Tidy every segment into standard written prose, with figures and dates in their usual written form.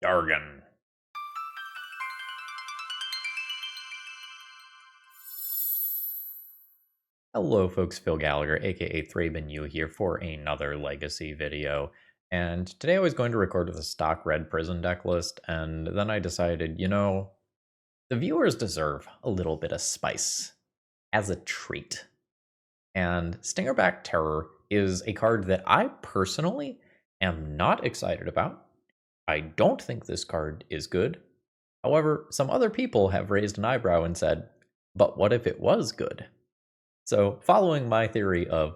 Jargon. Hello folks, Phil Gallagher, aka ThrabenU here for another Legacy video. And today I was going to record with a stock red prison deck list, and then I decided, the viewers deserve a little bit of spice as a treat. And Stingerback Terror is a card that I personally am not excited about. I don't think this card is good. However, some other people have raised an eyebrow and said, but what if it was good? So, following my theory of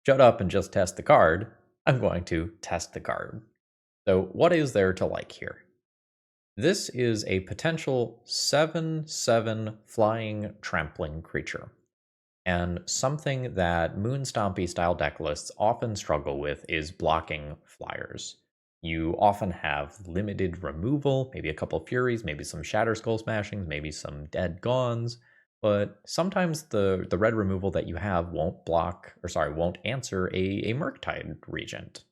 shut up and just test the card, I'm going to test the card. So, what is there to like here? This is a potential 7/7 flying trampling creature. And something that Moon Stompy style deck lists often struggle with is blocking flyers. You often have limited removal, maybe a couple Furies, maybe some Shatter Skull Smashings, maybe some Dead Gauns, but sometimes the red removal that you have won't answer a Murktide Regent.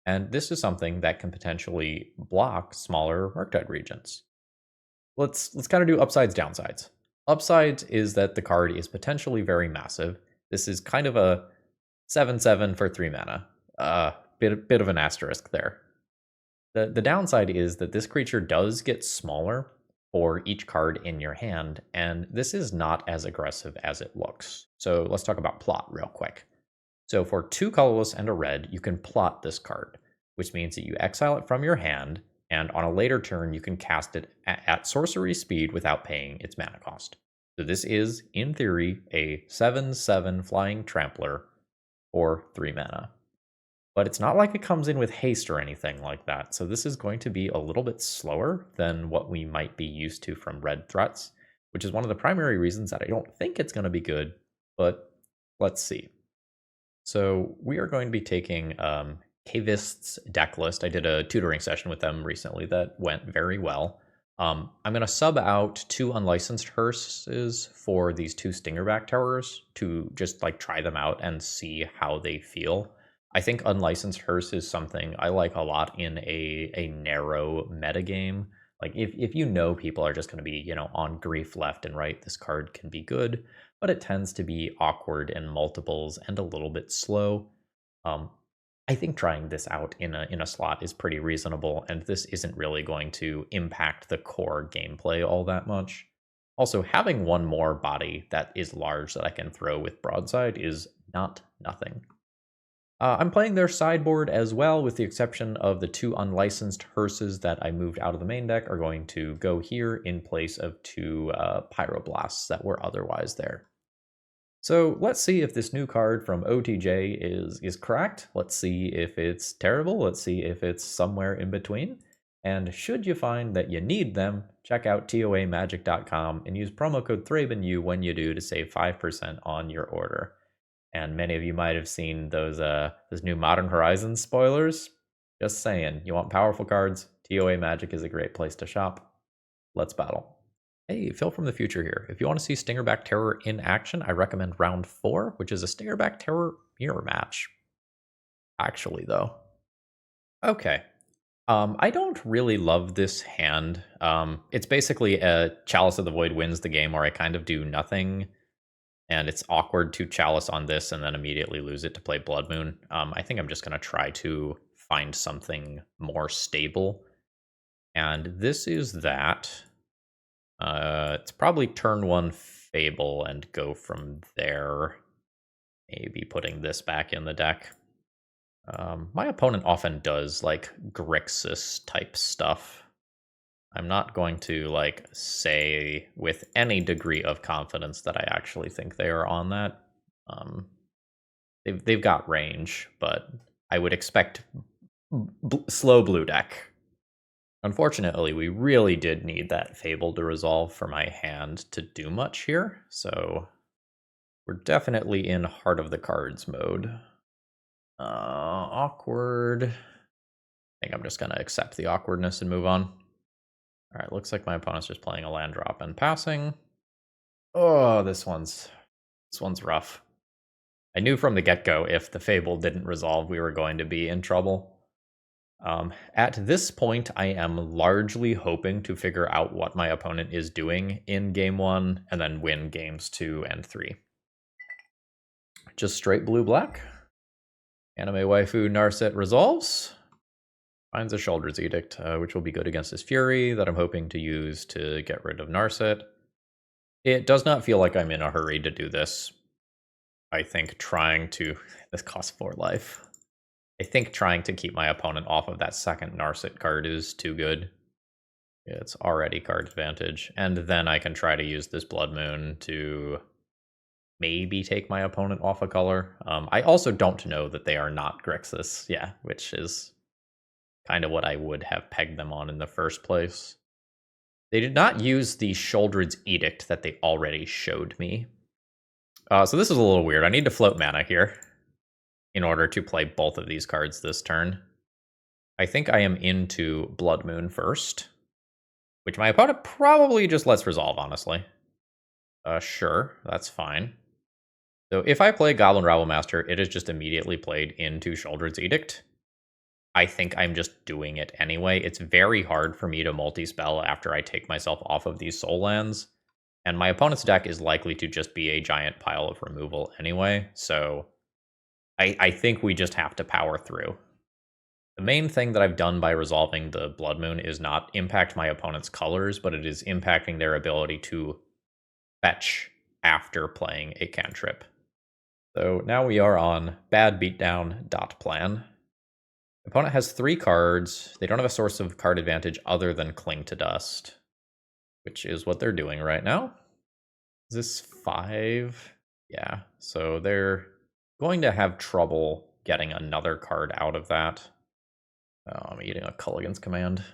And this is something that can potentially block smaller Murktide Regents. Let's kind of do upsides, downsides. Upsides is that the card is potentially very massive. This is kind of a 7/7 for 3 mana. Bit of an asterisk there. The downside is that this creature does get smaller for each card in your hand, and this is not as aggressive as it looks. So let's talk about plot real quick. So for 2 colorless and a red, you can plot this card, which means that you exile it from your hand, and on a later turn, you can cast it at sorcery speed without paying its mana cost. So this is, in theory, a 7/7 flying trampler for 3 mana. But it's not like it comes in with haste or anything like that, so this is going to be a little bit slower than what we might be used to from red threats, which is one of the primary reasons that I don't think it's going to be good, but let's see. So we are going to be taking Cavist's deck list. I did a tutoring session with them recently that went very well. I'm going to sub out 2 unlicensed hearses for these 2 Stingerback Terrors to just like try them out and see how they feel. I think unlicensed hearse is something I like a lot in a narrow metagame. Like if you know people are just going to be, on grief left and right, this card can be good, but it tends to be awkward in multiples and a little bit slow. I think trying this out in a slot is pretty reasonable, and this isn't really going to impact the core gameplay all that much. Also, having one more body that is large that I can throw with Broadside is not nothing. I'm playing their sideboard as well, with the exception of the 2 unlicensed hearses that I moved out of the main deck are going to go here in place of 2 Pyroblasts that were otherwise there. So let's see if this new card from OTJ is correct. Let's see if it's terrible. Let's see if it's somewhere in between. And should you find that you need them, check out toamagic.com and use promo code ThrabenU when you do to save 5% on your order. And many of you might have seen those new Modern Horizons spoilers. Just saying, you want powerful cards? TOA Magic is a great place to shop. Let's battle. Hey, Phil from the future here. If you want to see Stingerback Terror in action, I recommend round 4, which is a Stingerback Terror mirror match. Actually, though. Okay. I don't really love this hand. It's basically a Chalice of the Void wins the game, where I kind of do nothing. And it's awkward to Chalice on this and then immediately lose it to play Blood Moon. I think I'm just going to try to find something more stable. And this is that. It's probably turn 1 Fable and go from there. Maybe putting this back in the deck. My opponent often does like Grixis type stuff. I'm not going to say with any degree of confidence that I actually think they are on that. They've got range, but I would expect slow blue deck. Unfortunately, we really did need that Fable to resolve for my hand to do much here, so we're definitely in Heart of the Cards mode. Awkward. I think I'm just going to accept the awkwardness and move on. Alright, looks like my opponent's just playing a land drop and passing. Oh, this one's rough. I knew from the get-go if the Fable didn't resolve, we were going to be in trouble. At this point, I am largely hoping to figure out what my opponent is doing in game 1 and then win games 2 and 3. Just straight blue-black. Anime waifu Narset resolves. Finds a Shoulder's Edict, which will be good against his Fury that I'm hoping to use to get rid of Narset. It does not feel like I'm in a hurry to do this. I think trying to... This costs 4 life. I think trying to keep my opponent off of that second Narset card is too good. It's already card advantage. And then I can try to use this Blood Moon to maybe take my opponent off a color. I also don't know that they are not Grixis, which is kind of what I would have pegged them on in the first place. They did not use the Shouldered's Edict that they already showed me. So this is a little weird. I need to float mana here in order to play both of these cards this turn. I think I am into Blood Moon first, which my opponent probably just lets resolve, honestly. Sure, that's fine. So if I play Goblin Rabblemaster, it is just immediately played into Shouldered's Edict. I think I'm just doing it anyway. It's very hard for me to multi-spell after I take myself off of these soul lands, and my opponent's deck is likely to just be a giant pile of removal anyway, so I think we just have to power through. The main thing that I've done by resolving the Blood Moon is not impact my opponent's colors, but it is impacting their ability to fetch after playing a cantrip. So now we are on Bad Beatdown dot plan. Opponent has 3 cards. They don't have a source of card advantage other than Cling to Dust, which is what they're doing right now. Is this 5? Yeah, so they're going to have trouble getting another card out of that. Oh, I'm eating a Culligan's Command.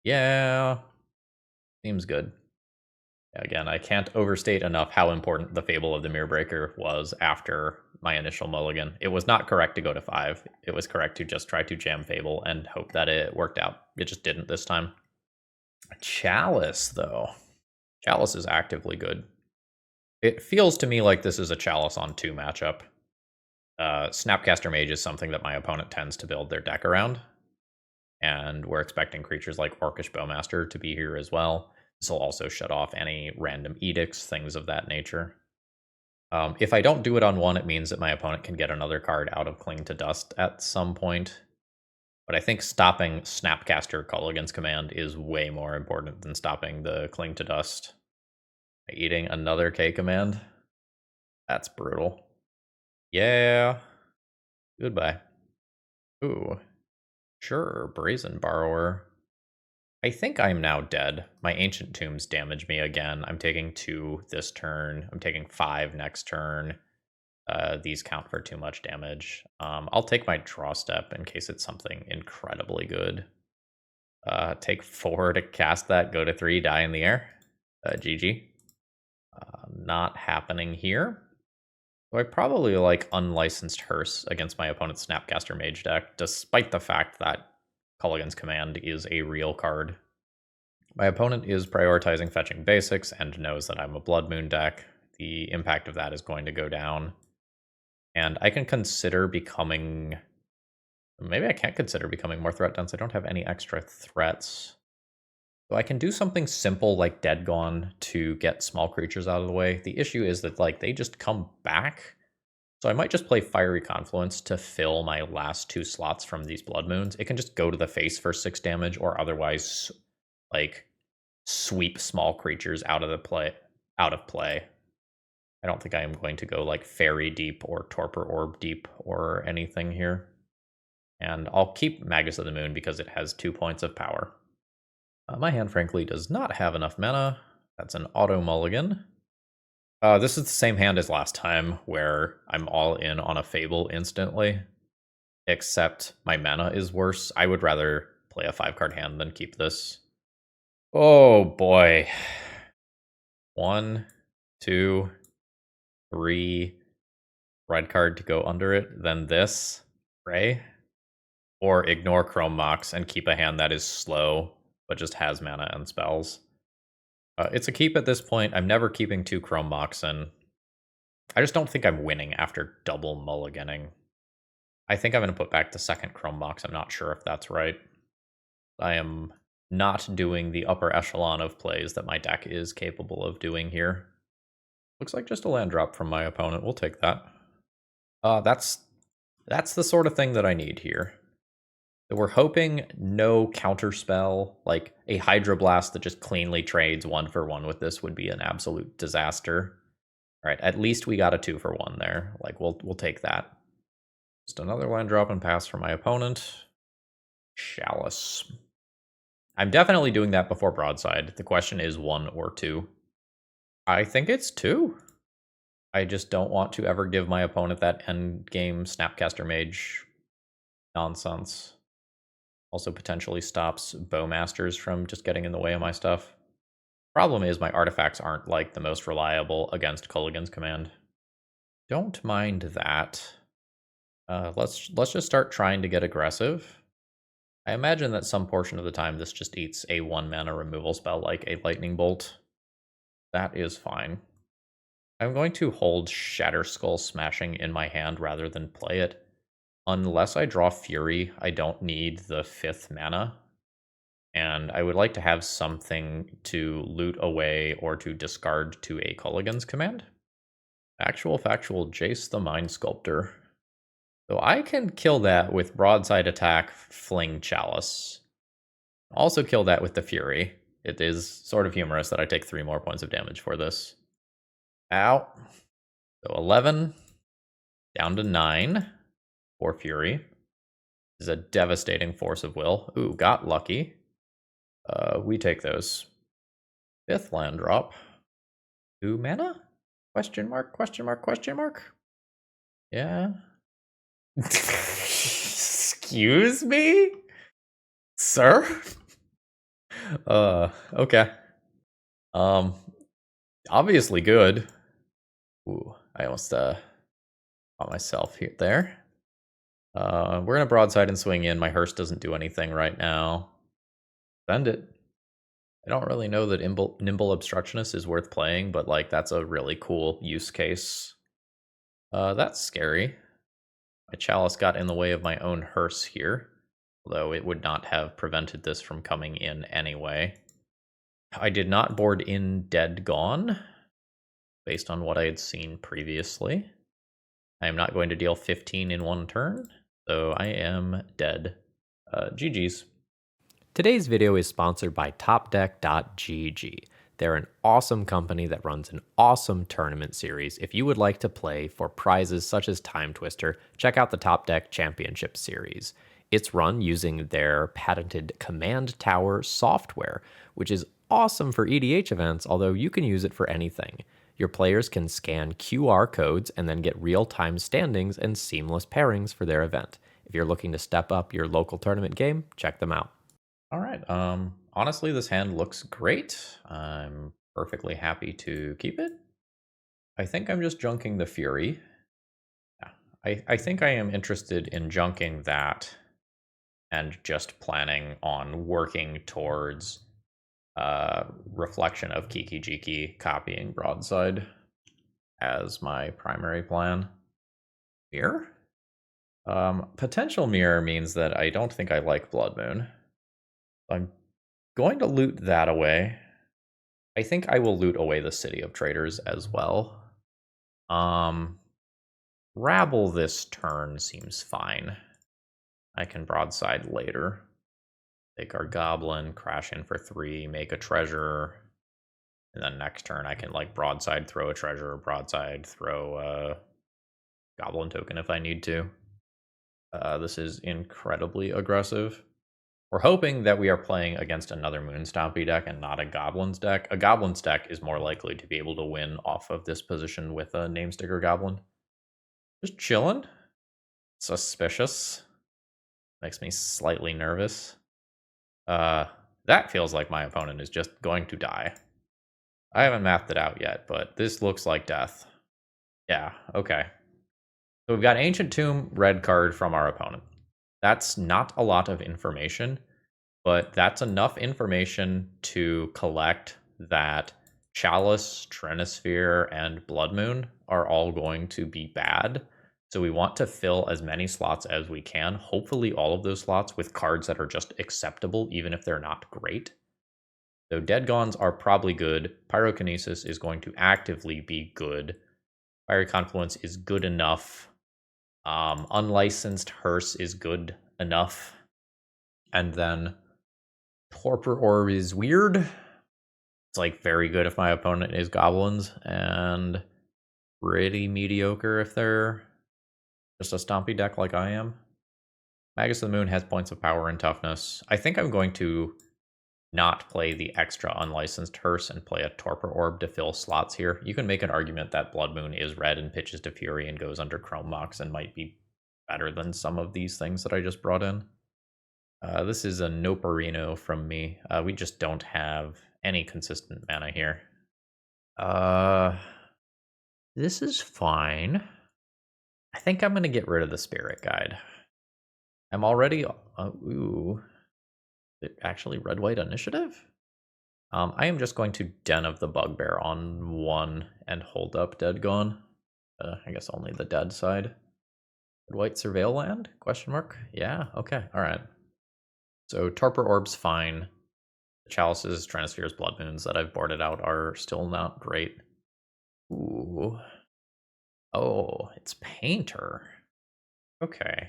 Yeah, seems good. Again, I can't overstate enough how important the Fable of the Mirrorbreaker was after my initial mulligan. It was not correct to go to 5. It was correct to just try to jam Fable and hope that it worked out. It just didn't this time. Chalice, though. Chalice is actively good. It feels to me like this is a Chalice on 2 matchup. Snapcaster Mage is something that my opponent tends to build their deck around. And we're expecting creatures like Orcish Bowmaster to be here as well. This will also shut off any random edicts, things of that nature. If I don't do it on 1, it means that my opponent can get another card out of Cling to Dust at some point. But I think stopping Snapcaster Culligan's Command is way more important than stopping the Cling to Dust. Eating another K command? That's brutal. Yeah. Goodbye. Ooh. Sure, Brazen Borrower. I think I'm now dead. My Ancient Tombs damage me again. I'm taking 2 this turn. I'm taking 5 next turn. These count for too much damage. I'll take my draw step in case it's something incredibly good. Take 4 to cast that, go to 3, die in the air. GG. Not happening here. So I probably like Unlicensed Hearse against my opponent's Snapcaster Mage deck, despite the fact that Culligan's Command is a real card. My opponent is prioritizing fetching basics and knows that I'm a Blood Moon deck. The impact of that is going to go down. And I can consider becoming... Maybe I can't consider becoming more threat dense. I don't have any extra threats. So I can do something simple like Dead Gone to get small creatures out of the way. The issue is that they just come back. So I might just play Fiery Confluence to fill my last 2 slots from these Blood Moons. It can just go to the face for 6 damage, or otherwise sweep small creatures out of play. I don't think I am going to go Fairy Deep or Torpor Orb Deep or anything here. And I'll keep Magus of the Moon because it has 2 points of power. My hand, frankly, does not have enough mana. That's an auto mulligan. This is the same hand as last time, where I'm all in on a Fable instantly, except my mana is worse. I would rather play a 5-card hand than keep this. Oh boy. 1, 2, 3, red card to go under it, then this, Ray. Or ignore Chrome Mox and keep a hand that is slow, but just has mana and spells. It's a keep at this point. I'm never keeping 2 Chrome Mox, and I just don't think I'm winning after double mulliganing. I think I'm going to put back the second Chrome box. I'm not sure if that's right. I am not doing the upper echelon of plays that my deck is capable of doing here. Looks like just a land drop from my opponent. We'll take that. That's the sort of thing that I need here. So we're hoping no counterspell, like a Hydroblast that just cleanly trades 1-for-1 with this would be an absolute disaster. All right, at least we got a 2-for-1 there. Like we'll take that. Just another land drop and pass for my opponent. Chalice. I'm definitely doing that before Broadside. The question is 1 or 2. I think it's 2. I just don't want to ever give my opponent that end game Snapcaster Mage nonsense. Also potentially stops Bowmasters from just getting in the way of my stuff. Problem is my artifacts aren't like the most reliable against Culligan's command. Don't mind that. Let's just start trying to get aggressive. I imagine that some portion of the time this just eats a 1-mana removal spell like a Lightning Bolt. That is fine. I'm going to hold Shatterskull Smashing in my hand rather than play it. Unless I draw Fury, I don't need the 5th mana. And I would like to have something to loot away or to discard to a Culligan's command. Factual, Jace the Mind Sculptor. So I can kill that with Broadside Attack, Fling Chalice. Also kill that with the Fury. It is sort of humorous that I take 3 more points of damage for this. Ow. So 11. Down to 9. For Fury. This is a devastating force of will. Ooh, got lucky. We take those. 5th land drop. 2 mana? Question mark, question mark, question mark? Yeah. Excuse me? Sir? Okay. Obviously good. Ooh, I almost caught myself here there. We're gonna broadside and swing in. My hearse doesn't do anything right now. Send it. I don't really know that Nimble Obstructionist is worth playing, but like that's a really cool use case. That's scary. My Chalice got in the way of my own hearse here, although it would not have prevented this from coming in anyway. I did not board in Dead Gone, based on what I had seen previously. I am not going to deal 15 in 1 turn, so I am dead. GG's. Today's video is sponsored by TopDeck.gg. They're an awesome company that runs an awesome tournament series. If you would like to play for prizes such as Time Twister, check out the Top Deck Championship Series. It's run using their patented Command Tower software, which is awesome for EDH events, although you can use it for anything. Your players can scan QR codes and then get real-time standings and seamless pairings for their event. If you're looking to step up your local tournament game, check them out. All right. Honestly, this hand looks great. I'm perfectly happy to keep it. I think I'm just junking the Fury. Yeah, I think I am interested in junking that and just planning on working towards Reflection of Kiki Jiki copying Broadside as my primary plan. Mirror? Potential mirror means that I don't think I like Blood Moon. I'm going to loot that away. I think I will loot away the City of Traders as well. Rabble this turn seems fine. I can broadside later. Take our Goblin, crash in for 3, make a treasure. And then next turn I can like broadside throw a treasure, broadside throw a Goblin token if I need to. This is incredibly aggressive. We're hoping that we are playing against another Moon Stompy deck and not a Goblin's deck. A Goblin's deck is more likely to be able to win off of this position with a Namesticker Goblin. Just chilling. Suspicious. Makes me slightly nervous. That feels like my opponent is just going to die. I haven't mapped it out yet, but this looks like death. Yeah, okay. So we've got Ancient Tomb, red card from our opponent. That's not a lot of information, but that's enough information to collect that Chalice, Trinisphere, and Blood Moon are all going to be bad. So we want to fill as many slots as we can, hopefully all of those slots with cards that are just acceptable, even if they're not great. So Dead Gones are probably good. Pyrokinesis is going to actively be good. Fiery Confluence is good enough. Unlicensed Hearse is good enough. And then Torpor Orb is weird. It's like very good if my opponent is goblins, and pretty mediocre if they're just a stompy deck like I am. Magus of the Moon has points of power and toughness. I think I'm going to not play the extra unlicensed Hearse and play a Torpor Orb to fill slots here. You can make an argument that Blood Moon is red and pitches to Fury and goes under Chrome Mox and might be better than some of these things that I just brought in. This is a Noperino from me. We just don't have any consistent mana here. This is fine. I think I'm going to get rid of the Spirit Guide. I'm already... ooh. Actually, red-white initiative? I am just going to Den of the Bugbear on 1 and hold up Dead Gone. I guess only the dead side. Red-white Surveil land? Question mark? Yeah, okay, alright. So Torpor Orb's fine. The Chalices, Transpheres, Blood Moons that I've boarded out are still not great. Ooh. Oh, it's Painter. Okay.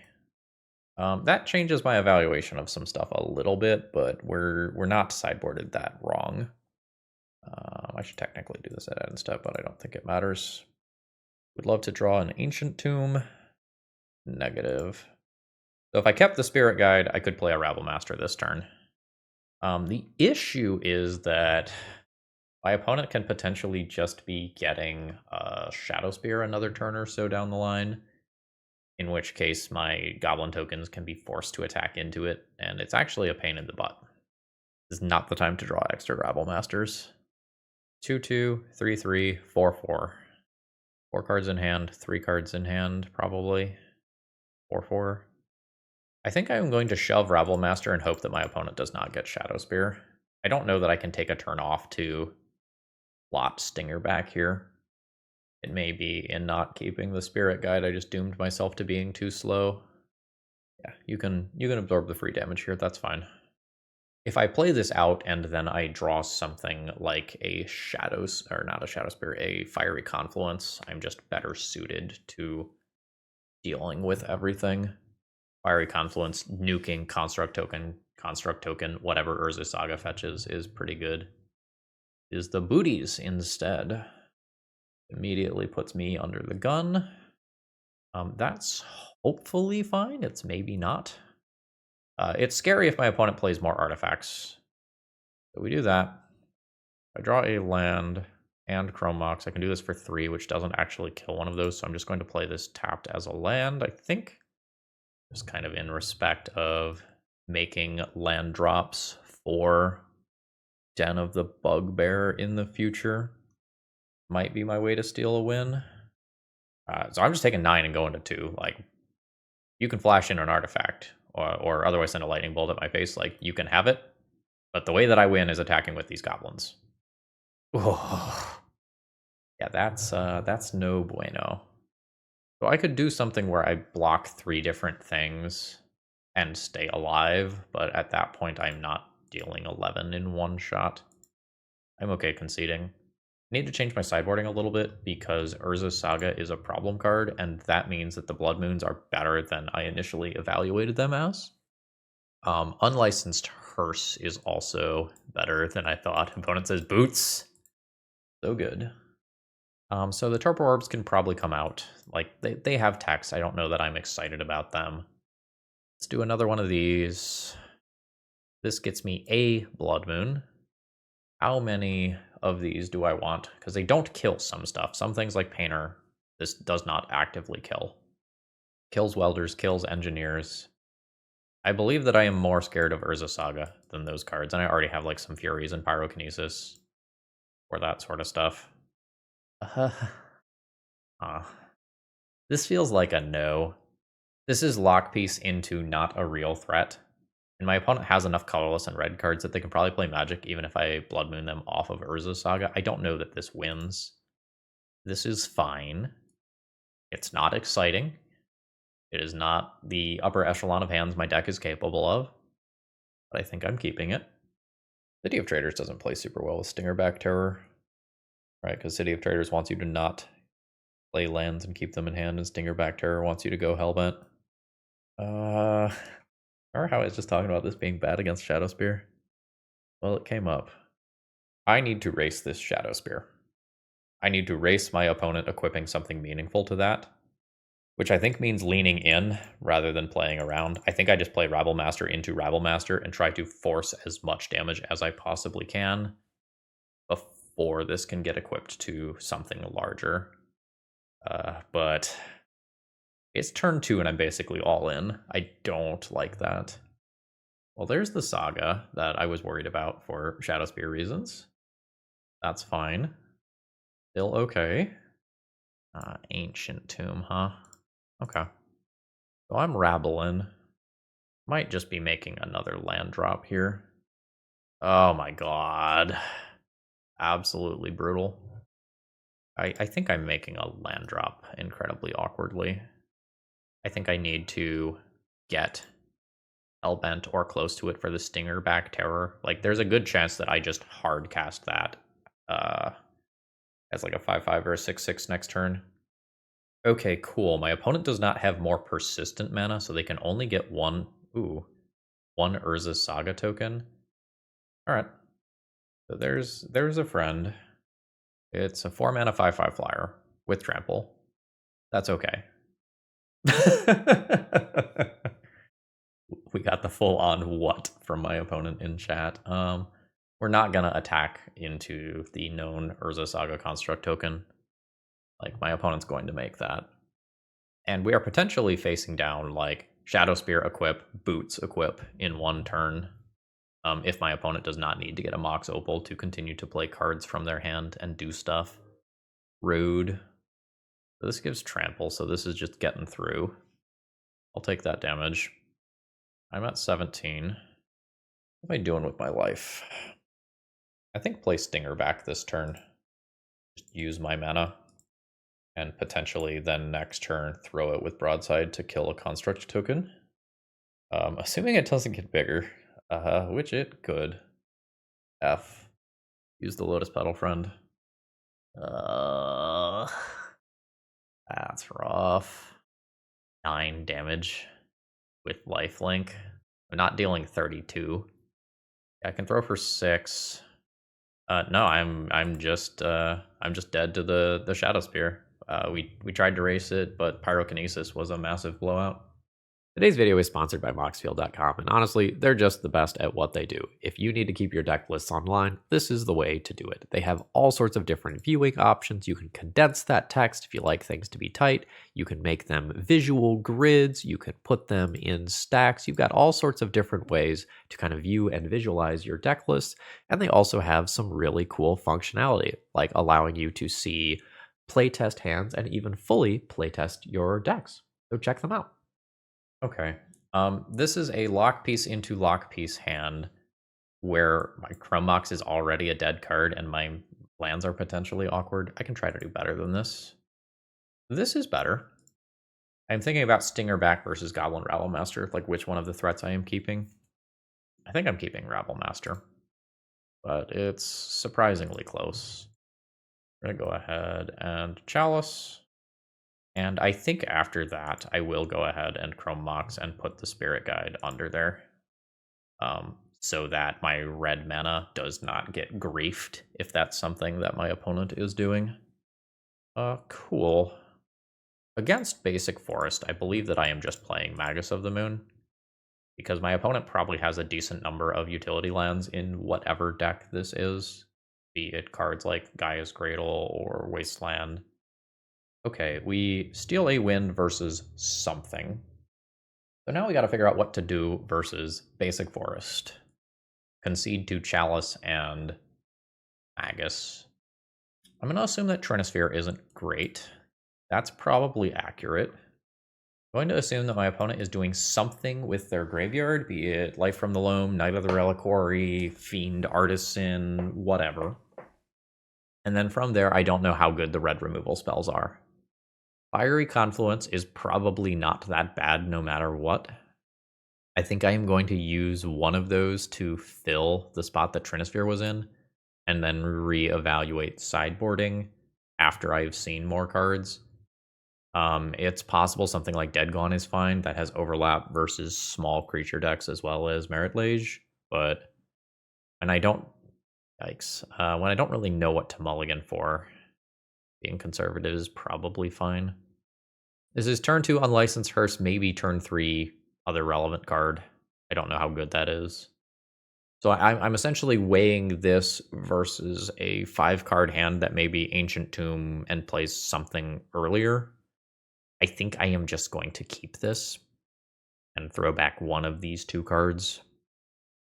That changes my evaluation of some stuff a little bit, but we're not sideboarded that wrong. I should technically do this at end step, but I don't think it matters. Would love to draw an Ancient Tomb. Negative. So if I kept the Spirit Guide, I could play a Rabblemaster this turn. The issue is that my opponent can potentially just be getting a Shadow Spear another turn or so down the line, in which case my Goblin tokens can be forced to attack into it, and it's actually a pain in the butt. This is not the time to draw extra Rabblmasters. 2/2, 3/3, 4/4. 4 cards in hand, 3 cards in hand, probably. 4/4. I think I'm going to shove Rabblemaster and hope that my opponent does not get Shadow Spear. I don't know that I can take a turn off to plot Stingerback here. It may be in not keeping the Spirit Guide, I just doomed myself to being too slow. Yeah, you can absorb the free damage here, that's fine. If I play this out and then I draw something like a not a Shadow Spear, a Fiery Confluence, I'm just better suited to dealing with everything. Fiery Confluence, nuking, construct token, whatever Urza Saga fetches is pretty good. Is the booties instead. Immediately puts me under the gun. That's hopefully fine. It's maybe not. It's scary if my opponent plays more artifacts. So we do that. I draw a land and Chrome Mox. I can do this for 3, which doesn't actually kill one of those, so I'm just going to play this tapped as a land, I think. Just kind of in respect of making land drops for Den of the Bugbear in the future. Might be my way to steal a win. So I'm just taking 9 and going to 2. Like, you can flash in an artifact, or otherwise send a lightning bolt at my face. Like, you can have it, but the way that I win is attacking with these goblins. Oh. Yeah, that's no bueno. So I could do something where I block 3 different things and stay alive, but at that point I'm not dealing 11 in one shot. I'm okay conceding. I need to change my sideboarding a little bit because Urza Saga is a problem card, and that means that the Blood Moons are better than I initially evaluated them as. Unlicensed Hearse is also better than I thought. Opponent says boots. So good. So the Torpor Orbs can probably come out. Like, they have text. I don't know that I'm excited about them. Let's do another one of these. This gets me a Blood Moon. How many of these do I want? Because they don't kill some stuff. Some things like Painter, this does not actively kill. Kills Welders, kills Engineers. I believe that I am more scared of Urza Saga than those cards, and I already have like some Furies and Pyrokinesis or that sort of stuff. This feels like a no. This is Lockpiece into not a real threat. And my opponent has enough colorless and red cards that they can probably play Magic even if I Blood Moon them off of Urza Saga. I don't know that this wins. This is fine. It's not exciting. It is not the upper echelon of hands my deck is capable of, but I think I'm keeping it. City of Traders doesn't play super well with Stingerback Terror, right? Because City of Traders wants you to not play lands and keep them in hand, and Stingerback Terror wants you to go Hellbent. Remember how I was just talking about this being bad against Shadowspear? Well, it came up. I need to race this Shadowspear. I need to race my opponent equipping something meaningful to that, which I think means leaning in rather than playing around. I think I just play Rabblemaster into Rabblemaster and try to force as much damage as I possibly can before this can get equipped to something larger. But it's turn 2 and I'm basically all in. I don't like that. Well, there's the Saga that I was worried about for Shadowspear reasons. That's fine. Still okay. Ancient Tomb, huh? Okay. So I'm rabbling. Might just be making another land drop here. Oh my god. Absolutely brutal. I think I'm making a land drop incredibly awkwardly. I think I need to get Hellbent or close to it for the Stingerback Terror. Like, there's a good chance that I just hard cast that as like a 5/5 or a 6/6 next turn. Okay, cool. My opponent does not have more persistent mana, so they can only get one Urza Saga token. Alright. So there's a friend. It's a 4-mana 5/5 flyer with trample. That's okay. We got the full-on what from my opponent in chat. We're not gonna attack into the known Urza Saga construct token. Like, my opponent's going to make that. And we are potentially facing down, like, Shadowspear equip, Boots equip in one turn. If my opponent does not need to get a Mox Opal to continue to play cards from their hand and do stuff. Rude. This gives trample, so this is just getting through. I'll take that damage. I'm at 17. What am I doing with my life? I think play Stingerback this turn. Just use my mana. And potentially then next turn throw it with Broadside to kill a construct token. Assuming it doesn't get bigger, which it could. F. Use the Lotus Petal friend. That's rough. 9 damage with lifelink. I'm not dealing 32. I can throw for 6. No, I'm just dead to the Shadowspear. We tried to race it, but Pyrokinesis was a massive blowout. Today's video is sponsored by Moxfield.com, and honestly, they're just the best at what they do. If you need to keep your deck lists online, this is the way to do it. They have all sorts of different viewing options. You can condense that text if you like things to be tight. You can make them visual grids. You can put them in stacks. You've got all sorts of different ways to kind of view and visualize your deck lists. And they also have some really cool functionality, like allowing you to see playtest hands and even fully playtest your decks. So check them out. Okay. This is a lock piece into lock piece hand where my Chrome Mox is already a dead card and my lands are potentially awkward. I can try to do better than this. This is better. I'm thinking about Stingerback versus Goblin Rabblemaster, like which one of the threats I am keeping. I think I'm keeping Rabblemaster, but it's surprisingly close. I'm gonna go ahead and Chalice. And I think after that, I will go ahead and Chrome Mox and put the Spirit Guide under there. So that my red mana does not get griefed, if that's something that my opponent is doing. Cool. Against Basic Forest, I believe that I am just playing Magus of the Moon, because my opponent probably has a decent number of utility lands in whatever deck this is, be it cards like Gaia's Cradle or Wasteland. Okay, we steal a win versus something. So now we gotta figure out what to do versus Basic Forest. Concede to Chalice and Magus. I'm gonna assume that Trinisphere isn't great. That's probably accurate. I'm going to assume that my opponent is doing something with their graveyard, be it Life from the Loam, Knight of the Reliquary, Fiend, Artisan, whatever. And then from there, I don't know how good the red removal spells are. Fiery Confluence is probably not that bad no matter what. I think I am going to use one of those to fill the spot that Trinisphere was in, and then reevaluate sideboarding after I've seen more cards. It's possible something like Dead Gone is fine. That has overlap versus small creature decks as well as Merit Lage, but when I don't, yikes, when I don't really know what to mulligan for, being conservative is probably fine. This is turn 2 Unlicensed Hearse, maybe turn 3 other relevant card. I don't know how good that is. So I'm essentially weighing this versus a 5-card hand that may be Ancient Tomb and plays something earlier. I think I am just going to keep this and throw back one of these 2 cards.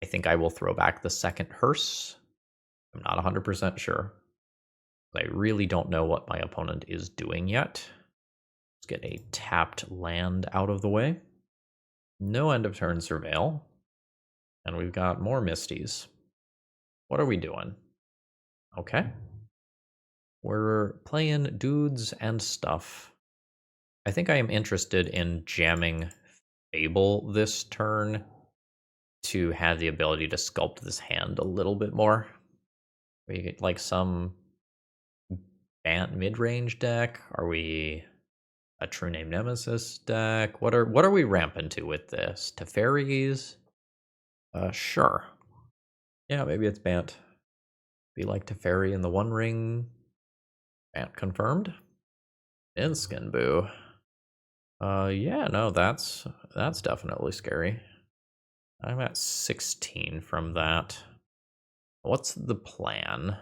I think I will throw back the second Hearse. I'm not 100% sure. I really don't know what my opponent is doing yet. Let's get a tapped land out of the way. No end of turn Surveil. And we've got more Misties. What are we doing? Okay. We're playing dudes and stuff. I think I am interested in jamming Fable this turn to have the ability to sculpt this hand a little bit more. We get like some Bant mid-range deck? Are we a True Name Nemesis deck? What are we ramping to with this? Teferis? Sure. Yeah, maybe it's Bant. Be like Teferi in the One Ring. Bant confirmed. Inskin Boo. Yeah, no, that's definitely scary. I'm at 16 from that. What's the plan?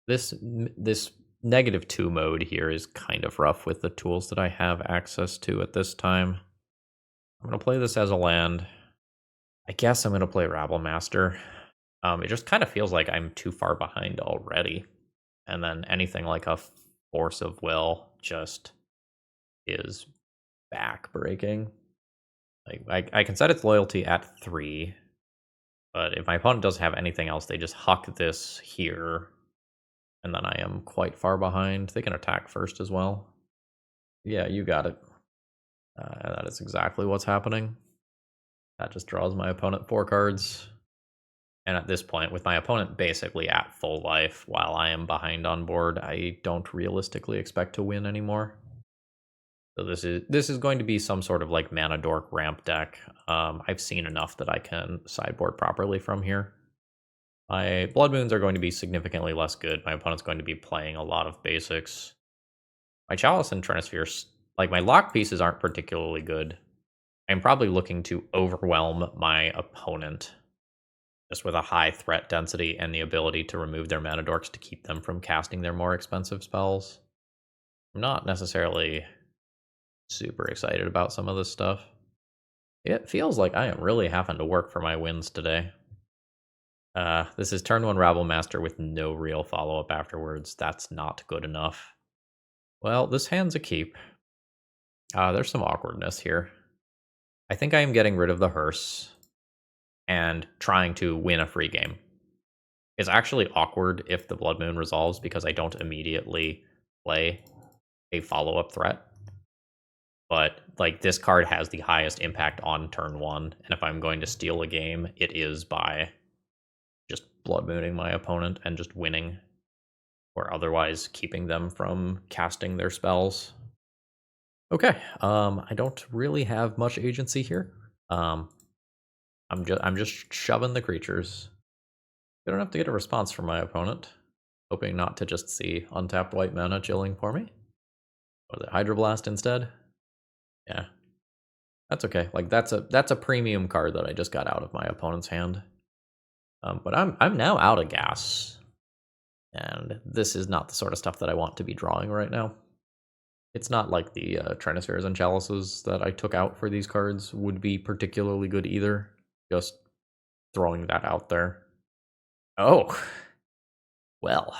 This -2 mode here is kind of rough with the tools that I have access to at this time. I'm going to play this as a land. I guess I'm going to play Rabblemaster. It just kind of feels like I'm too far behind already. And then anything like a Force of Will just is back-breaking. Like I can set its loyalty at 3, but if my opponent doesn't have anything else, they just huck this here, and then I am quite far behind. They can attack first as well. Yeah, you got it. That is exactly what's happening. That just draws my opponent 4 cards. And at this point, with my opponent basically at full life while I am behind on board, I don't realistically expect to win anymore. So this is going to be some sort of like Mana Dork ramp deck. I've seen enough that I can sideboard properly from here. My Blood Moons are going to be significantly less good. My opponent's going to be playing a lot of basics. My Chalice and Trinisphere, like my lock pieces aren't particularly good. I'm probably looking to overwhelm my opponent just with a high threat density and the ability to remove their Mana Dorks to keep them from casting their more expensive spells. I'm not necessarily super excited about some of this stuff. It feels like I am really having to work for my wins today. This is turn 1 Rabblemaster with no real follow-up afterwards. That's not good enough. Well, this hand's a keep. There's some awkwardness here. I think I am getting rid of the Hearse and trying to win a free game. It's actually awkward if the Blood Moon resolves because I don't immediately play a follow-up threat. But like this card has the highest impact on turn 1, and if I'm going to steal a game, it is by just Blood Mooning my opponent and just winning, or otherwise keeping them from casting their spells. Okay, I don't really have much agency here. I'm just shoving the creatures. Good enough to get a response from my opponent, hoping not to just see untapped white mana chilling for me. Was it Hydroblast instead? Yeah, that's okay. Like that's a premium card that I just got out of my opponent's hand. But I'm now out of gas, and this is not the sort of stuff that I want to be drawing right now. It's not like the Trinispheres and Chalices that I took out for these cards would be particularly good either. Just throwing that out there. Oh, well,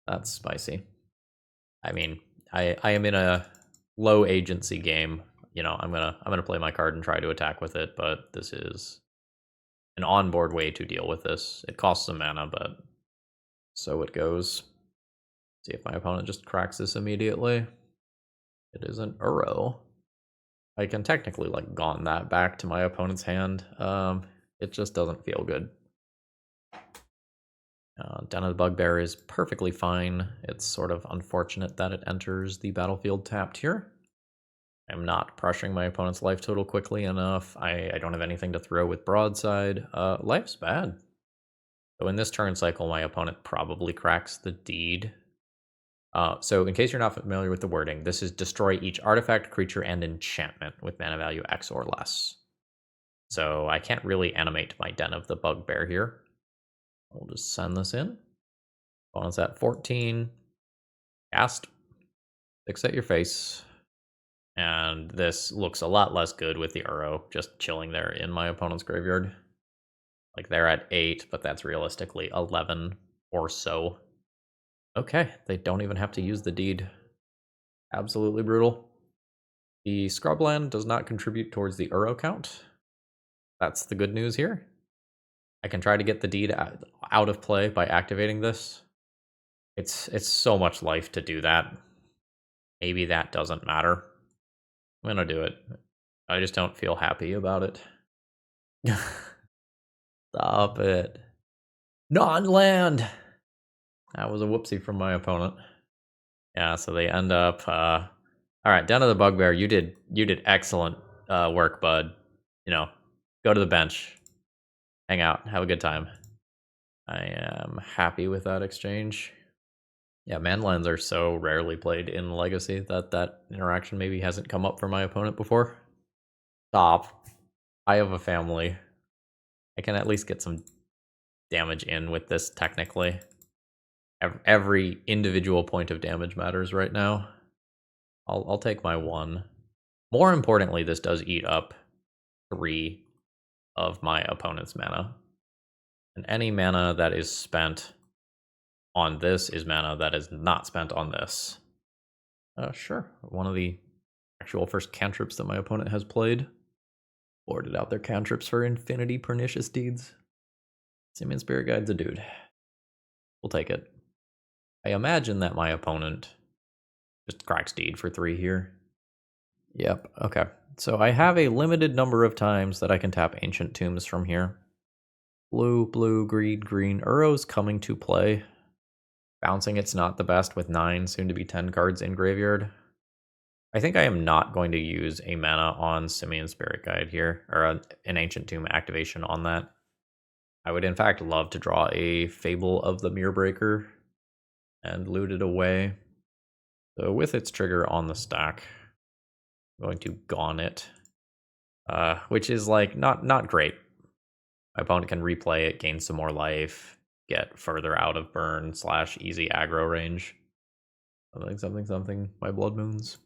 that's spicy. I mean, I am in a low agency game. You know, I'm gonna play my card and try to attack with it, but this is an onboard way to deal with this. It costs some mana, but so it goes. See if my opponent just cracks this immediately. It is an Uro. I can technically, like, gaunt that back to my opponent's hand. It just doesn't feel good. Den of the Bugbear is perfectly fine. It's sort of unfortunate that it enters the battlefield tapped here. I'm not pressuring my opponent's life total quickly enough. I don't have anything to throw with Broadside. Life's bad. So in this turn cycle, my opponent probably cracks the deed. So in case you're not familiar with the wording, this is destroy each artifact, creature, and enchantment with mana value X or less. So I can't really animate my Den of the Bugbear here. We'll just send this in. Opponent's at 14. Cast. Fix at your face. And this looks a lot less good with the Uro just chilling there in my opponent's graveyard. Like, they're at 8, but that's realistically 11 or so. Okay, they don't even have to use the deed. Absolutely brutal. The Scrubland does not contribute towards the Uro count. That's the good news here. I can try to get the deed out of play by activating this. It's so much life to do that. Maybe that doesn't matter. I'm gonna do it. I just don't feel happy about it. Stop it. Non-land! That was a whoopsie from my opponent. Yeah, so they end up... Alright, Den of the Bugbear, you did excellent work, bud. You know, go to the bench. Hang out. Have a good time. I am happy with that exchange. Yeah, manlands are so rarely played in Legacy that interaction maybe hasn't come up for my opponent before. Stop. I have a family. I can at least get some damage in with this technically. Every individual point of damage matters right now. I'll take my 1. More importantly, this does eat up 3 of my opponent's mana. And any mana that is spent on this is mana that is not spent on this. Sure. One of the actual first cantrips that my opponent has played. Boarded out their cantrips for Infinity Pernicious Deeds. Simian Spirit Guide's a dude. We'll take it. I imagine that my opponent just cracks deed for 3 here. Yep, okay. So I have a limited number of times that I can tap Ancient Tombs from here. Blue, blue, green, green. Uro's coming to play. Bouncing it's not the best with 9, soon to be 10 cards in graveyard. I think I am not going to use a mana on Simian Spirit Guide here, or an Ancient Tomb activation on that. I would in fact love to draw a Fable of the Mirrorbreaker and loot it away. So with its trigger on the stack, I'm going to Gaunt it, which is like not great. My opponent can replay it, gain some more life, get further out of burn / easy aggro range. Something, my Blood Moons.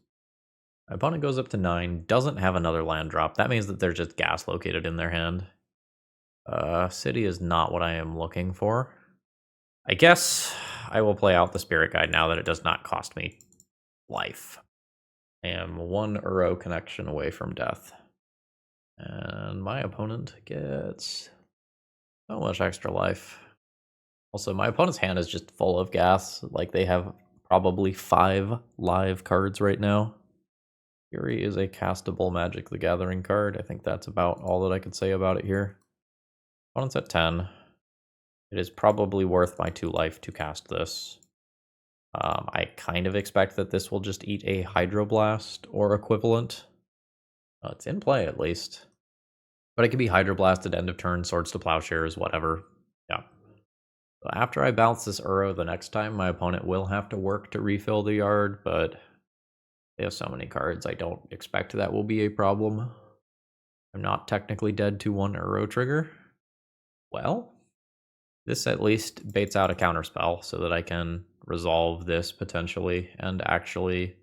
My opponent goes up to 9, doesn't have another land drop. That means that there's just gas located in their hand. City is not what I am looking for. I guess I will play out the Spirit Guide now that it does not cost me life. I am 1 Uro connection away from death. And my opponent gets so much extra life. Also, my opponent's hand is just full of gas. Like, they have probably 5 live cards right now. Fury is a castable Magic the Gathering card. I think that's about all that I could say about it here. Opponent's at 10. It is probably worth my 2 life to cast this. I kind of expect that this will just eat a Hydroblast or equivalent. It's in play at least. But it could be Hydroblasted, end of turn, Swords to Plowshares, whatever. Yeah. So after I bounce this Uro the next time, my opponent will have to work to refill the yard, but they have so many cards, I don't expect that will be a problem. I'm not technically dead to 1 Uro trigger. Well, this at least baits out a counterspell so that I can resolve this potentially and actually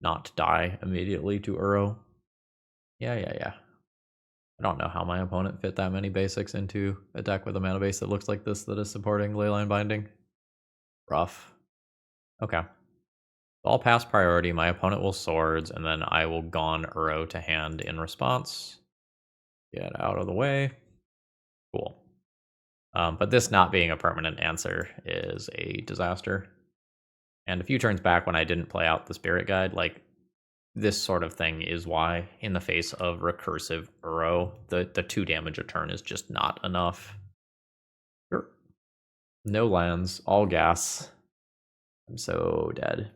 not die immediately to Uro. Yeah. I don't know how my opponent fit that many basics into a deck with a mana base that looks like this that is supporting Leyline Binding. Rough. Okay. I'll pass priority, my opponent will Swords, and then I will Gone Uro to hand in response. Get out of the way. Cool. But this not being a permanent answer is a disaster. And a few turns back when I didn't play out the Spirit Guide, like, this sort of thing is why, in the face of recursive Uro, the 2 damage a turn is just not enough. Sure. No lands, all gas. I'm so dead.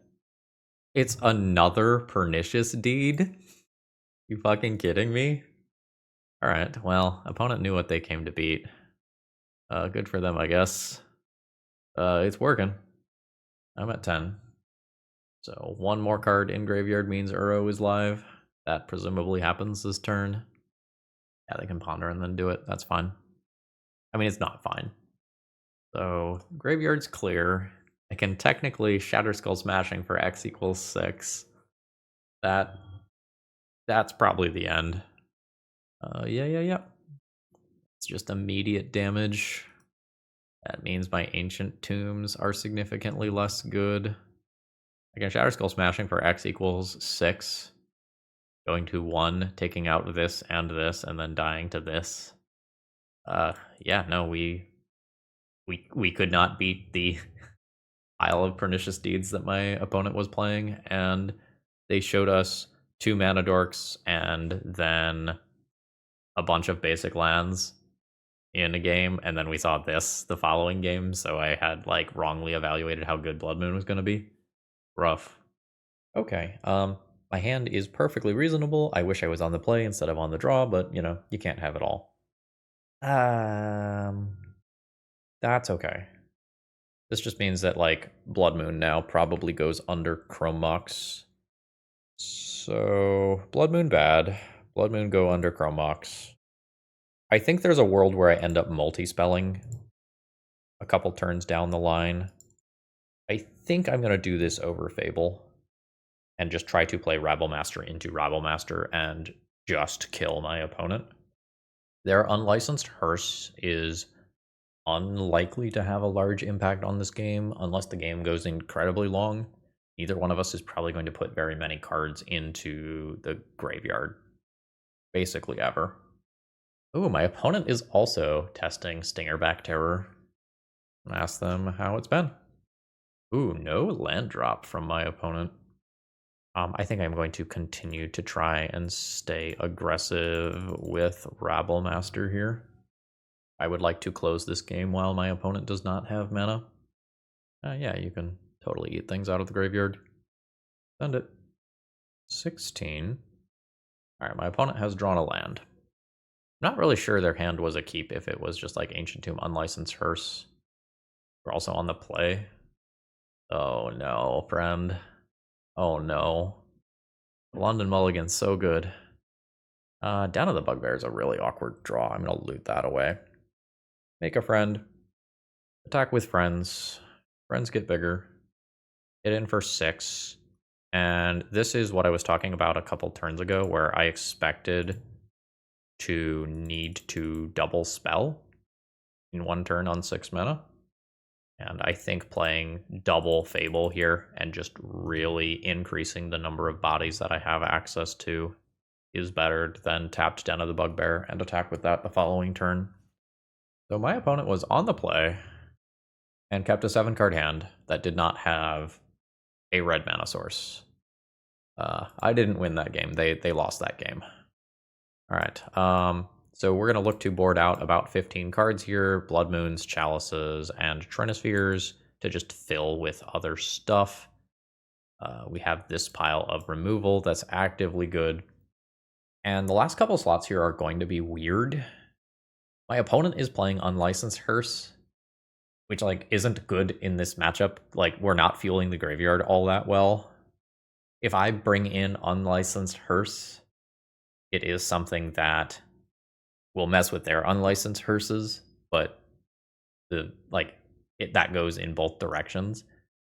It's another Pernicious Deed? You fucking kidding me? Alright, well, opponent knew what they came to beat. Good for them, I guess. It's working. I'm at 10. So 1 more card in graveyard means Uro is live. That presumably happens this turn. Yeah, they can ponder and then do it. That's fine. I mean, it's not fine. So graveyard's clear. I can technically Shatter Skull Smashing for X equals 6. That's probably the end. Yeah. It's just immediate damage. That means my Ancient Tombs are significantly less good. I can Shatter Skull Smashing for X equals 6. Going to 1, taking out this, and then dying to this. Yeah, no, we could not beat the pile of Pernicious Deeds that my opponent was playing, and they showed us 2 Mana Dorks and then a bunch of basic lands in a game, and then we saw this the following game, so I had, like, wrongly evaluated how good Blood Moon was going to be. Rough. Okay, my hand is perfectly reasonable. I wish I was on the play instead of on the draw, but, you know, you can't have it all. That's okay. This just means that, like, Blood Moon now probably goes under Chrome Mox. So, Blood Moon bad. Blood Moon go under Chrome Mox. I think there's a world where I end up multi-spelling a couple turns down the line. I think I'm going to do this over Fable and just try to play Rabblemaster into Rabblemaster and just kill my opponent. Their unlicensed Hearse is unlikely to have a large impact on this game unless the game goes incredibly long. Neither one of us is probably going to put very many cards into the graveyard, basically ever. Ooh, my opponent is also testing Stingerback Terror. Ask them how it's been. Ooh, no land drop from my opponent. I think I'm going to continue to try and stay aggressive with Rabblemaster here. I would like to close this game while my opponent does not have mana. Yeah, you can totally eat things out of the graveyard. Send it. 16. Alright, my opponent has drawn a land. I'm not really sure their hand was a keep if it was just like Ancient Tomb, Unlicensed Hearse. We're also on the play. Oh no, friend. Oh no. London Mulligan's so good. Down to the Bugbear is a really awkward draw. I'm going to loot that away. Make a friend. Attack with friends. Friends get bigger. Hit in for 6. And this is what I was talking about a couple turns ago, where I expected to need to double spell in 1 turn on 6 mana. And I think playing double Fable here and just really increasing the number of bodies that I have access to is better than tapped Den of the Bugbear and attack with that the following turn. So my opponent was on the play and kept a 7-card hand that did not have a red mana source. I didn't win that game. They lost that game. All right. So we're going to look to board out about 15 cards here, Blood Moons, Chalices, and Trinispheres to just fill with other stuff. We have this pile of removal that's actively good. And the last couple slots here are going to be weird. My opponent is playing Unlicensed Hearse, which, like, isn't good in this matchup. Like, we're not fueling the graveyard all that well. If I bring in Unlicensed Hearse, it is something that will mess with their unlicensed hearses, but that goes in both directions.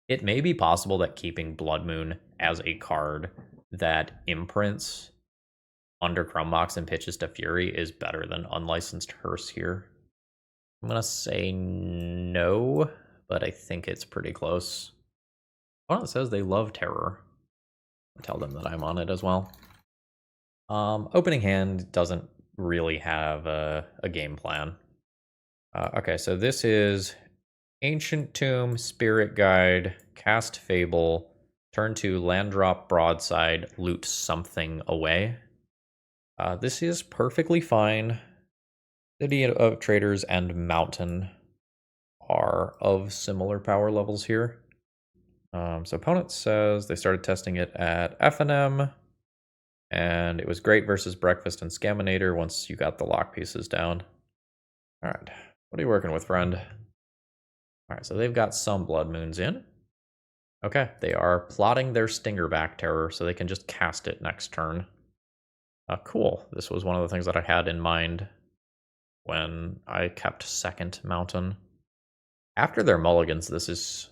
It may be possible that keeping Blood Moon as a card that imprints under Chrome Mox and pitches to Fury is better than unlicensed Hearse here. I'm gonna say no, but I think it's pretty close. Opponent says they love Terror. I'll tell them that I'm on it as well. Opening hand doesn't really have a game plan. Okay, so this is Ancient Tomb, Spirit Guide, Cast Fable, Turn 2, land drop Broadside, loot something away. This is perfectly fine. City of Traders and Mountain are of similar power levels here. So opponent says they started testing it at FNM, and it was great versus Breakfast and Scaminator once you got the lock pieces down. All right, what are you working with, friend? All right, so they've got some Blood Moons in. Okay, they are plotting their Stingerback Terror so they can just cast it next turn. Cool. This was one of the things that I had in mind when I kept second Mountain. After their mulligans, this is,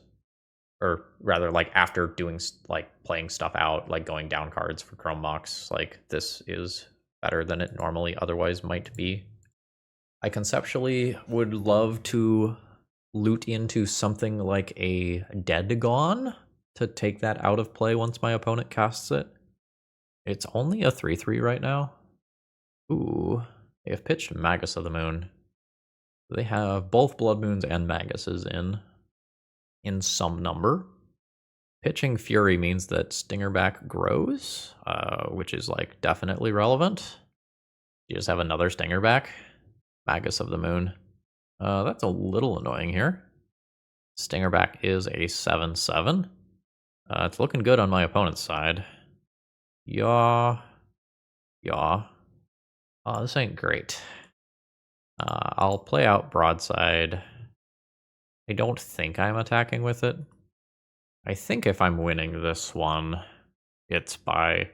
or rather, like after doing like playing stuff out, like going down cards for Chrome Mox, like this is better than it normally otherwise might be. I conceptually would love to loot into something like a Dead Gone to take that out of play once my opponent casts it. It's only a 3/3 right now. Ooh, they have pitched Magus of the Moon. They have both Blood Moons and Maguses in some number. Pitching Fury means that Stingerback grows, which is like definitely relevant. You just have another Stingerback. Magus of the Moon. That's a little annoying here. Stingerback is a 7/7. It's looking good on my opponent's side. Yaw. This ain't great. I'll play out Broadside. I don't think I'm attacking with it. I think if I'm winning this one, it's by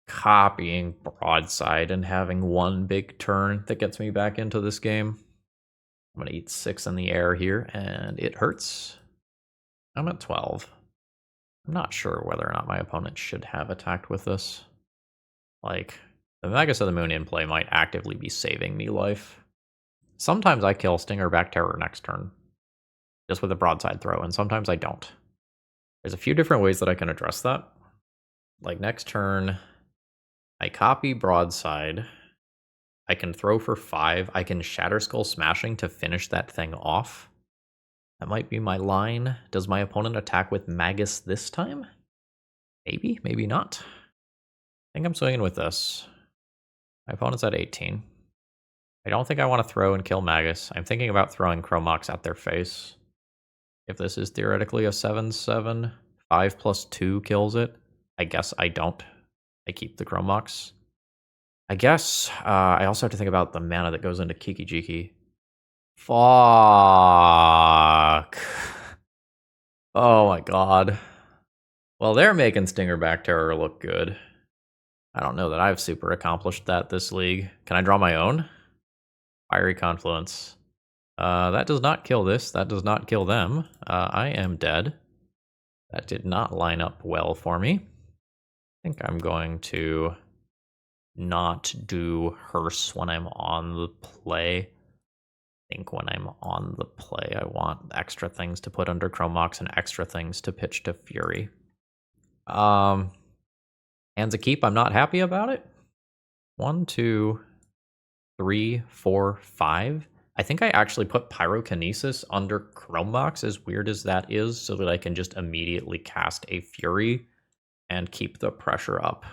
copying Broadside and having one big turn that gets me back into this game. I'm going to eat 6 in the air here, and it hurts. I'm at 12. I'm not sure whether or not my opponent should have attacked with this. Like, the Magus of the Moon in play might actively be saving me life. Sometimes I kill Stingerback Terror next turn, just with a Broadside throw, and sometimes I don't. There's a few different ways that I can address that. Like, next turn, I copy Broadside. I can throw for 5. I can Shatter Skull Smashing to finish that thing off. That might be my line. Does my opponent attack with Magus this time? Maybe, maybe not. I think I'm swinging with this. My opponent's at 18. I don't think I want to throw and kill Magus. I'm thinking about throwing Chrome Mox at their face. If this is theoretically a 7/7, 5+2 kills it. I guess I don't. I keep the Chrome Mox. I guess I also have to think about the mana that goes into Kiki Jiki. Fuck. Oh my god. Well, they're making Stingerback Terror look good. I don't know that I've super accomplished that this league. Can I draw my own? Fiery Confluence. That does not kill this. That does not kill them. I am dead. That did not line up well for me. I think I'm going to not do Hearse when I'm on the play. I think when I'm on the play, I want extra things to put under Chrome Mox and extra things to pitch to Fury. Hands a Keep, I'm not happy about it. 1, 2, 3, 4, 5. I think I actually put Pyrokinesis under Chrome Mox, as weird as that is, so that I can just immediately cast a Fury and keep the pressure up.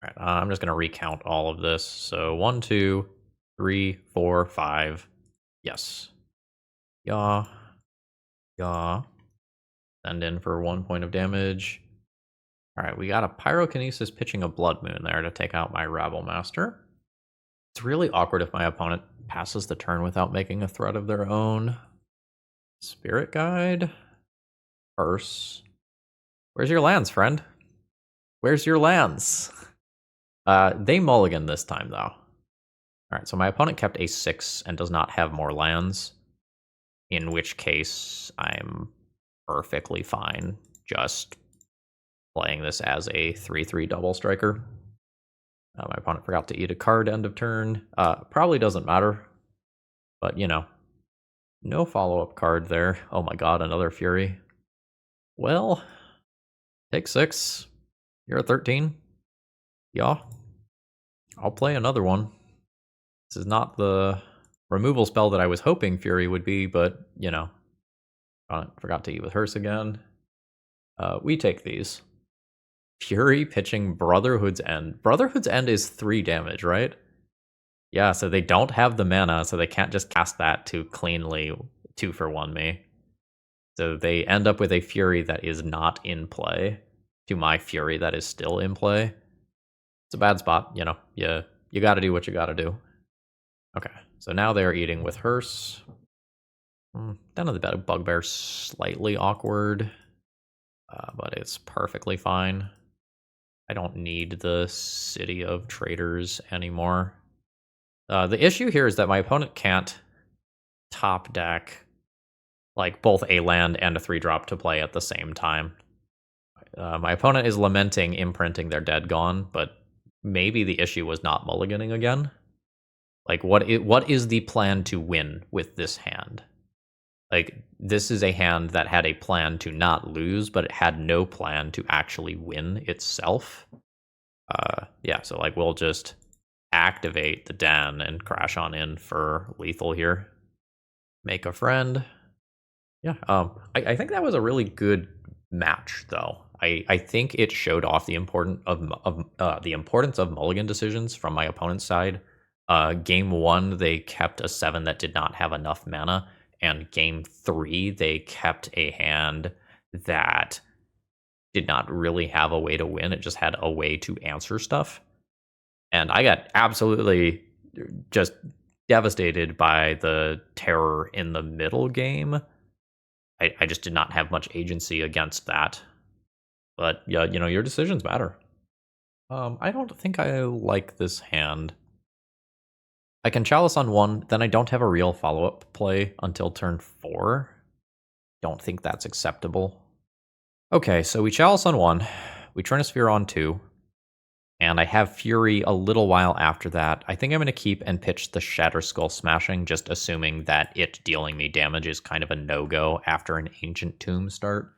All right, I'm just going to recount all of this. So 1, 2, 3, 4, 5. Yes. Yaw. Send in for 1 point of damage. All right, we got a Pyrokinesis pitching a Blood Moon there to take out my Rabblemaster. It's really awkward if my opponent passes the turn without making a threat of their own. Spirit Guide. Purse. Where's your lands, friend? Where's your lands? They mulligan this time, though. All right, so my opponent kept a 6 and does not have more lands, in which case I'm perfectly fine just playing this as a 3/3 double striker. My opponent forgot to eat a card end of turn. Probably doesn't matter, but you know, no follow-up card there. Oh my god, another Fury. Well, take 6. You're at 13. Yeah. I'll play another one. This is not the removal spell that I was hoping Fury would be, but, you know, forgot to eat with Hearse again. We take these. Fury pitching Brotherhood's End. Brotherhood's End is 3 damage, right? Yeah, so they don't have the mana, so they can't just cast that to cleanly 2-for-1 me. So they end up with a Fury that is not in play to my Fury that is still in play. It's a bad spot, you know. You gotta do what you gotta do. Okay, so now they're eating with Hearse. Down to the bed, Bugbear's slightly awkward, but it's perfectly fine. I don't need the City of Traders anymore. The issue here is that my opponent can't top deck like both a land and a 3-drop to play at the same time. My opponent is lamenting imprinting their Dead Gone, but maybe the issue was not mulliganing again. Like, what is the plan to win with this hand? Like, this is a hand that had a plan to not lose, but it had no plan to actually win itself. Yeah, so like we'll just activate the Den and crash on in for lethal here. Make a friend. Yeah, I think that was a really good match, though. I think it showed off the importance of mulligan decisions from my opponent's side. Game 1, they kept a 7 that did not have enough mana, and Game 3, they kept a hand that did not really have a way to win. It just had a way to answer stuff. And I got absolutely just devastated by the terror in the middle game. I just did not have much agency against that. But yeah, you know, your decisions matter. I don't think I like this hand. I can Chalice on 1, then I don't have a real follow-up play until turn 4. Don't think that's acceptable. Okay, so we Chalice on 1, we Trinisphere on 2, and I have Fury a little while after that. I think I'm going to keep and pitch the Shatter Skull Smashing, just assuming that it dealing me damage is kind of a no-go after an Ancient Tomb start.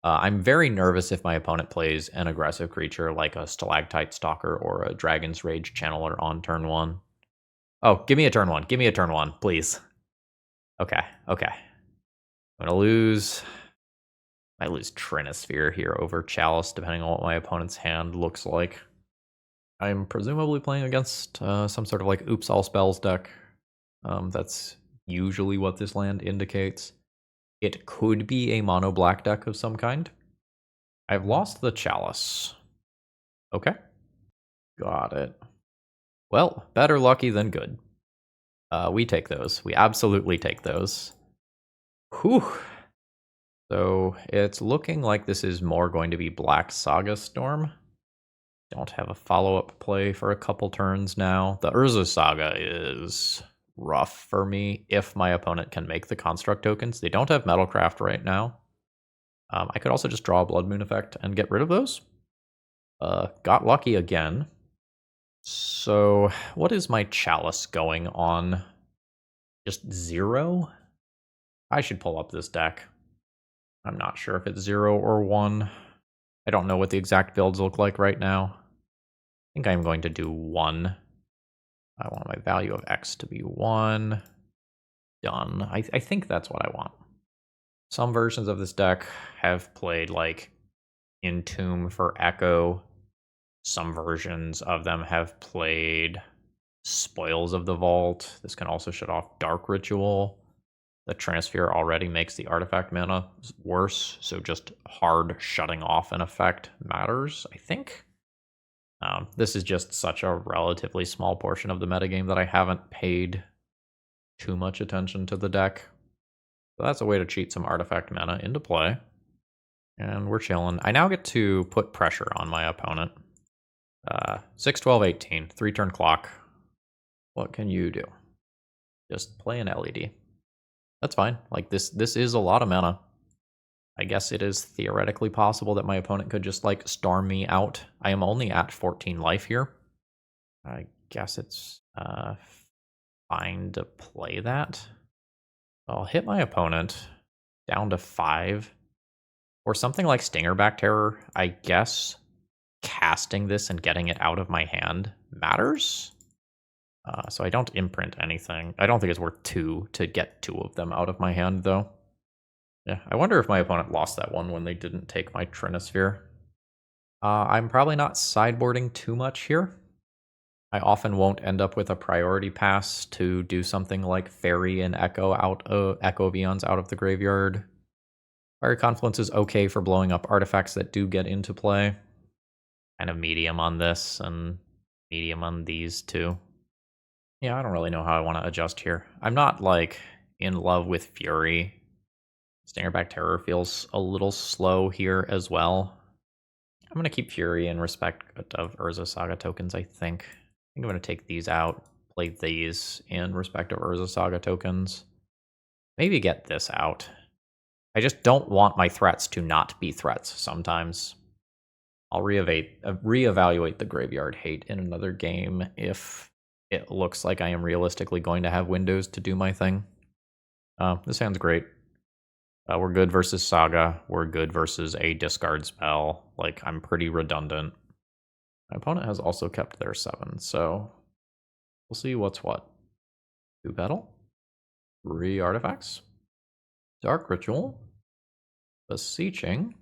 I'm very nervous if my opponent plays an aggressive creature like a Stalactite Stalker or a Dragon's Rage Channeler on turn 1. Oh, give me a turn 1. Give me a turn 1, please. Okay. I'm going to lose... I lose Trinisphere here over Chalice, depending on what my opponent's hand looks like. I'm presumably playing against some sort of like Oops All Spells deck. That's usually what this land indicates. It could be a mono black deck of some kind. I've lost the Chalice. Okay. Got it. Well, better lucky than good. We take those. We absolutely take those. Whew. So it's looking like this is more going to be Black Saga Storm. Don't have a follow-up play for a couple turns now. The Urza Saga is rough for me if my opponent can make the construct tokens. They don't have Metalcraft right now. I could also just draw a Blood Moon effect and get rid of those. Got lucky again. So what is my Chalice going on? Just 0? I should pull up this deck. I'm not sure if it's 0 or 1. I don't know what the exact builds look like right now. I think I'm going to do 1. I want my value of X to be 1. Done. I think that's what I want. Some versions of this deck have played like Entomb for Echo. Some versions of them have played Spoils of the Vault. This can also shut off Dark Ritual. The Trinisphere already makes the artifact mana worse, so just hard shutting off an effect matters, I think. This is just such a relatively small portion of the metagame that I haven't paid too much attention to the deck. So that's a way to cheat some artifact mana into play. And we're chilling. I now get to put pressure on my opponent. 6, 12, 18. 3-turn clock. What can you do? Just play an LED. That's fine. Like, this is a lot of mana. I guess it is theoretically possible that my opponent could just, like, storm me out. I am only at 14 life here. I guess it's fine to play that. I'll hit my opponent down to 5. Or something like Stingerback Terror. I guess casting this and getting it out of my hand matters. So I don't imprint anything. I don't think it's worth 2 to get 2 of them out of my hand, though. Yeah, I wonder if my opponent lost that one when they didn't take my Trinisphere. I'm probably not sideboarding too much here. I often won't end up with a priority pass to do something like Fairy and Echo Echo Vions out of the graveyard. Fiery Confluence is okay for blowing up artifacts that do get into play. Kind of medium on this and medium on these two. Yeah, I don't really know how I want to adjust here. I'm not, like, in love with Fury. Stingerback Terror feels a little slow here as well. I'm going to keep Fury in respect of Urza Saga tokens, I think. I think I'm going to take these out, play these in respect of Urza Saga tokens. Maybe get this out. I just don't want my threats to not be threats sometimes. I'll reevaluate the Graveyard Hate in another game if it looks like I am realistically going to have windows to do my thing. This hand's great. We're good versus Saga. We're good versus a discard spell. Like, I'm pretty redundant. My opponent has also kept their 7, so we'll see what's what. 2 Petal, 3 Artifacts, Dark Ritual, Beseeching,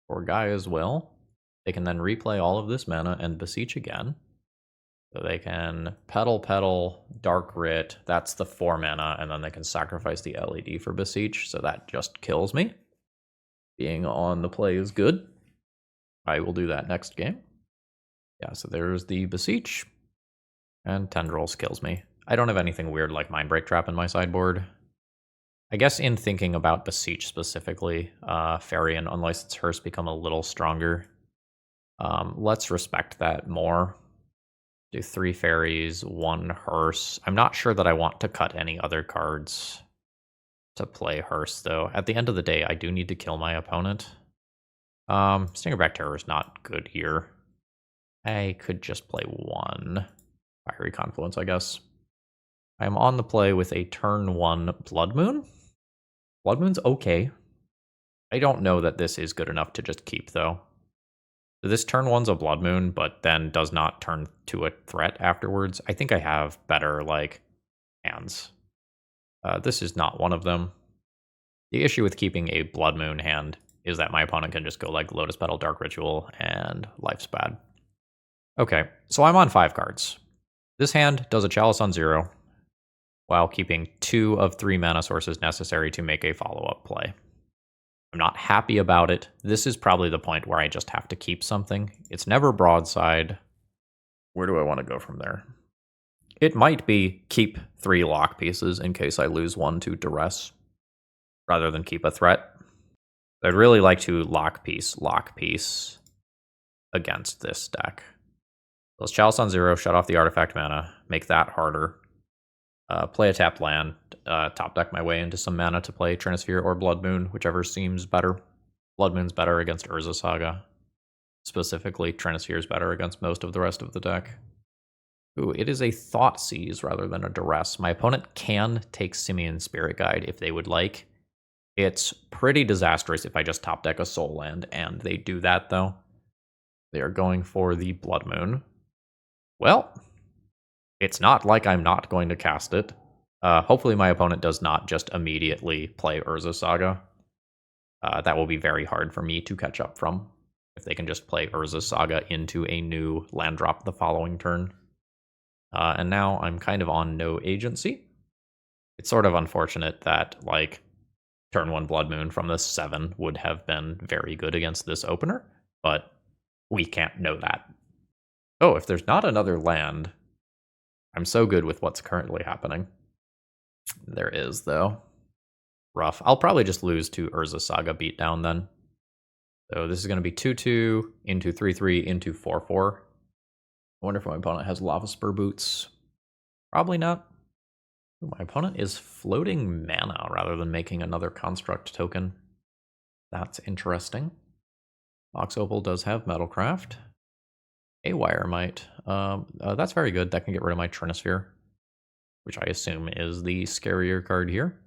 for Gaia's Will. They can then replay all of this mana and Beseech again. So they can Petal, Dark Writ, that's the 4 mana, and then they can sacrifice the LED for Beseech, so that just kills me. Being on the play is good. I will do that next game. Yeah, so there's the Beseech, and Tendrils kills me. I don't have anything weird like Mindbreak Trap in my sideboard. I guess in thinking about Beseech specifically, Fairy and Unlicensed Hearse become a little stronger. Let's respect that more. Do 3 Fairies, 1 Hearse. I'm not sure that I want to cut any other cards to play Hearse, though. At the end of the day, I do need to kill my opponent. Stingerback Terror is not good here. I could just play 1 Fiery Confluence, I guess. I'm on the play with a turn 1 Blood Moon. Blood Moon's okay. I don't know that this is good enough to just keep, though. This turn 1's a Blood Moon, but then does not turn to a threat afterwards. I think I have better, like, hands. This is not one of them. The issue with keeping a Blood Moon hand is that my opponent can just go, like, Lotus Petal, Dark Ritual, and Life's Bad. Okay, so I'm on 5 cards. This hand does a Chalice on 0, while keeping 2 of 3 mana sources necessary to make a follow-up play. I'm not happy about it. This is probably the point where I just have to keep something. It's never Broadside. Where do I want to go from there? It might be keep 3 lock pieces in case I lose 1 to Duress, rather than keep a threat. I'd really like to lock piece against this deck. Let's Chalice on 0, shut off the artifact mana, make that harder. Play a tapped land, top deck my way into some mana to play Trinisphere or Blood Moon, whichever seems better. Blood Moon's better against Urza Saga. Specifically, Trinisphere is better against most of the rest of the deck. Ooh, it is a Thoughtseize rather than a Duress. My opponent can take Simian Spirit Guide if they would like. It's pretty disastrous if I just top deck a Soul Land, and they do that, though. They are going for the Blood Moon. Well, it's not like I'm not going to cast it. Hopefully my opponent does not just immediately play Urza Saga. That will be very hard for me to catch up from, if they can just play Urza Saga into a new land drop the following turn. And now I'm kind of on no agency. It's sort of unfortunate that, like, turn 1 Blood Moon from the 7 would have been very good against this opener, but we can't know that. Oh, if there's not another land, I'm so good with what's currently happening. There is, though. Rough. I'll probably just lose to Urza Saga Beatdown then. So this is going to be 2/2 into 3/3 into 4/4. I wonder if my opponent has Lava Spur Boots. Probably not. Ooh, my opponent is floating mana rather than making another construct token. That's interesting. Mox Opal does have Metalcraft. A Wire might. That's very good. That can get rid of my Trinisphere, which I assume is the scarier card here.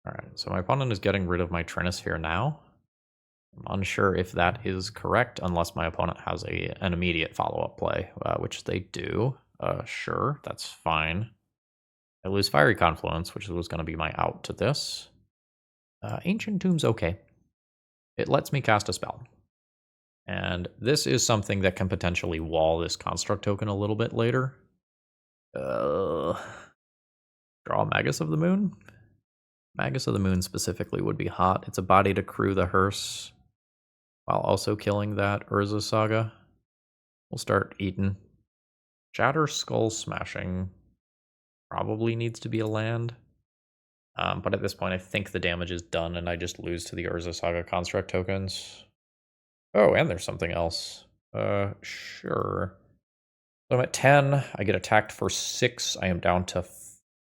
Alright, so my opponent is getting rid of my Trinisphere now. I'm unsure if that is correct, unless my opponent has an immediate follow-up play, which they do. Sure, that's fine. I lose Fiery Confluence, which was going to be my out to this. Ancient Tomb's okay. It lets me cast a spell. And this is something that can potentially wall this construct token a little bit later. Draw Magus of the Moon? Magus of the Moon specifically would be hot. It's a body to crew the hearse while also killing that Urza Saga. We'll start eating. Shatter Skull Smashing probably needs to be a land. But at this point, I think the damage is done and I just lose to the Urza Saga construct tokens. Oh, and there's something else. Sure. So I'm at 10. I get attacked for 6. I am down to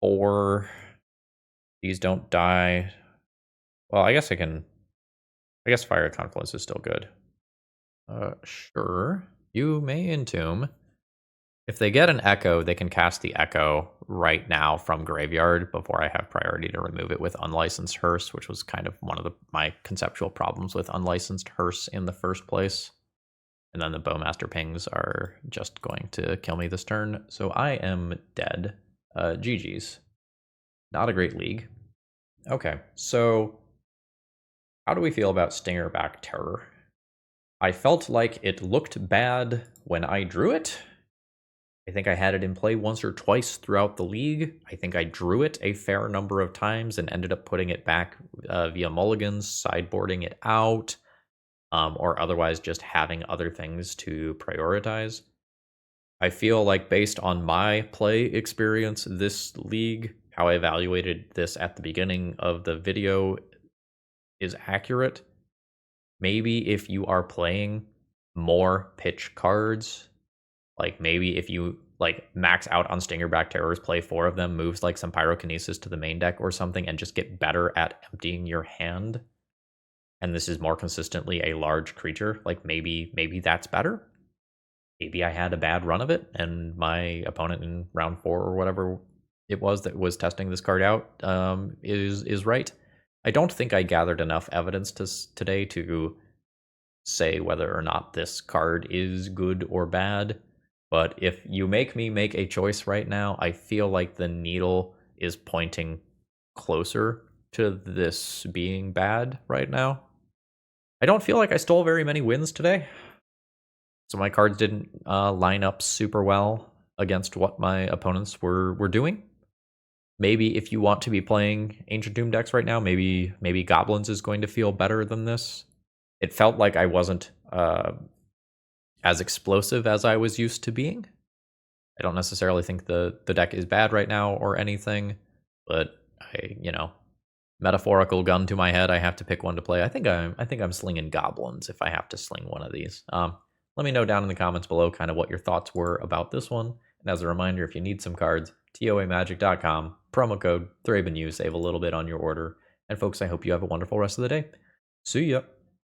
4. These don't die. Well, I guess I can... I guess Fire Confluence is still good. Sure. You may entomb. If they get an Echo, they can cast the Echo right now from Graveyard before I have priority to remove it with Unlicensed Hearse, which was kind of one of my conceptual problems with Unlicensed Hearse in the first place. And then the Bowmaster Pings are just going to kill me this turn, so I am dead. GG's. Not a great league. Okay, so how do we feel about Stingerback Terror? I felt like it looked bad when I drew it. I think I had it in play once or twice throughout the league. I think I drew it a fair number of times and ended up putting it back via mulligans, sideboarding it out, or otherwise just having other things to prioritize. I feel like based on my play experience this league, how I evaluated this at the beginning of the video is accurate. Maybe if you are playing more pitch cards, like maybe if you like max out on Stingerback Terrors, play 4 of them, moves like some Pyrokinesis to the main deck or something, and just get better at emptying your hand, and this is more consistently a large creature, like maybe that's better. Maybe I had a bad run of it, and my opponent in round 4 or whatever it was that was testing this card out is right. I don't think I gathered enough evidence today to say whether or not this card is good or bad. But if you make me make a choice right now, I feel like the needle is pointing closer to this being bad right now. I don't feel like I stole very many wins today. So my cards didn't line up super well against what my opponents were doing. Maybe if you want to be playing Ancient Tomb decks right now, maybe Goblins is going to feel better than this. It felt like I wasn't as explosive as I was used to being. I don't necessarily think the deck is bad right now or anything, but metaphorical gun to my head, I have to pick one to play. I think I'm slinging Goblins if I have to sling one of these. Let me know down in the comments below kind of what your thoughts were about this one. And as a reminder, if you need some cards, toamagic.com, promo code ThrabenU, save a little bit on your order. And folks, I hope you have a wonderful rest of the day. See ya.